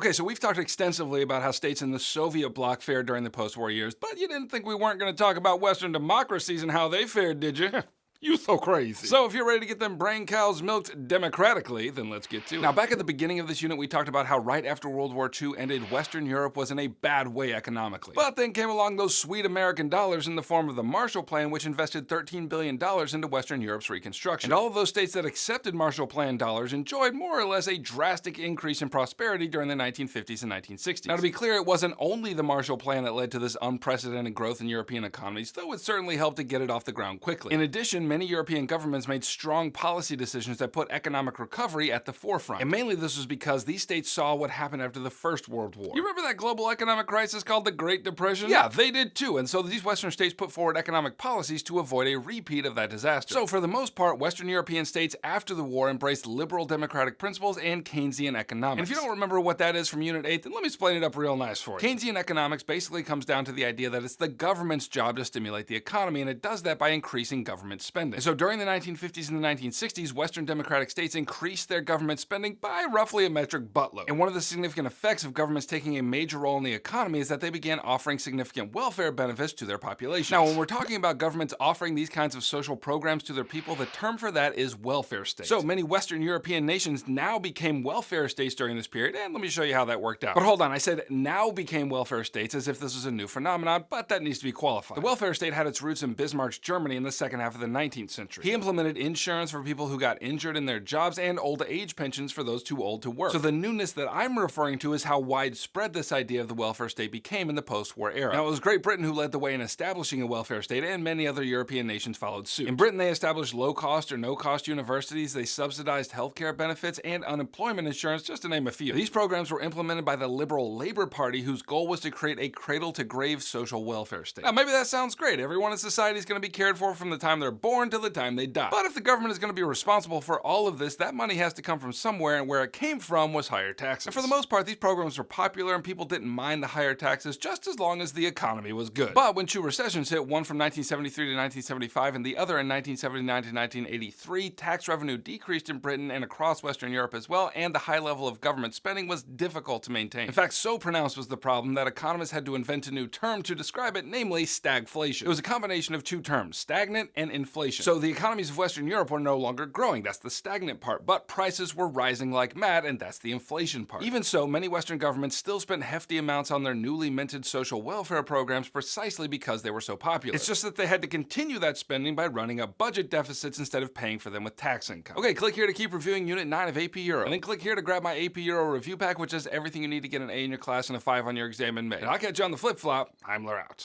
Okay, so we've talked extensively about how states in the Soviet bloc fared during the post-war years, but you didn't think we weren't going to talk about Western democracies and how they fared, did you? You so crazy. So if you're ready to get them brain cows milked democratically, then let's get to it. Now, back at the beginning of this unit, we talked about how right after World War II ended, Western Europe was in a bad way economically. But then came along those sweet American dollars in the form of the Marshall Plan, which invested $13 billion into Western Europe's reconstruction. And all of those states that accepted Marshall Plan dollars enjoyed more or less a drastic increase in prosperity during the 1950s and 1960s. Now, to be clear, it wasn't only the Marshall Plan that led to this unprecedented growth in European economies, though it certainly helped to get it off the ground quickly. In addition, many European governments made strong policy decisions that put economic recovery at the forefront. And mainly this was because these states saw what happened after the First World War. You remember that global economic crisis called the Great Depression? Yeah, they did too, and so these Western states put forward economic policies to avoid a repeat of that disaster. So for the most part, Western European states after the war embraced liberal democratic principles and Keynesian economics. And if you don't remember what that is from Unit 8, then let me explain it up real nice for you. Keynesian economics basically comes down to the idea that it's the government's job to stimulate the economy, and it does that by increasing government spending. And so during the 1950s and the 1960s, Western democratic states increased their government spending by roughly a metric buttload. And one of the significant effects of governments taking a major role in the economy is that they began offering significant welfare benefits to their populations. Now, when we're talking about governments offering these kinds of social programs to their people, the term for that is welfare state. So many Western European nations now became welfare states during this period, and let me show you how that worked out. But hold on, I said now became welfare states as if this was a new phenomenon, but that needs to be qualified. The welfare state had its roots in Bismarck's Germany in the second half of the 19th century. He implemented insurance for people who got injured in their jobs and old age pensions for those too old to work. So the newness that I'm referring to is how widespread this idea of the welfare state became in the post-war era. Now, it was Great Britain who led the way in establishing a welfare state, and many other European nations followed suit. In Britain, they established low-cost or no-cost universities, they subsidized healthcare benefits and unemployment insurance, just to name a few. These programs were implemented by the Liberal Labour Party, whose goal was to create a cradle-to-grave social welfare state. Now, maybe that sounds great. Everyone in society is going to be cared for from the time they're born to the time they die. But if the government is going to be responsible for all of this, that money has to come from somewhere, and where it came from was higher taxes. And for the most part, these programs were popular and people didn't mind the higher taxes just as long as the economy was good. But when two recessions hit, one from 1973 to 1975 and the other in 1979 to 1983, tax revenue decreased in Britain and across Western Europe as well, and the high level of government spending was difficult to maintain. In fact, so pronounced was the problem that economists had to invent a new term to describe it, namely stagflation. It was a combination of two terms, stagnant and inflation. So the economies of Western Europe were no longer growing, that's the stagnant part, but prices were rising like mad, and that's the inflation part. Even so, many Western governments still spent hefty amounts on their newly minted social welfare programs precisely because they were so popular. It's just that they had to continue that spending by running up budget deficits instead of paying for them with tax income. Okay, click here to keep reviewing Unit 9 of AP Euro, and then click here to grab my AP Euro review pack, which has everything you need to get an A in your class and a 5 on your exam in May. And I'll catch you on the flip-flop. Heimler out.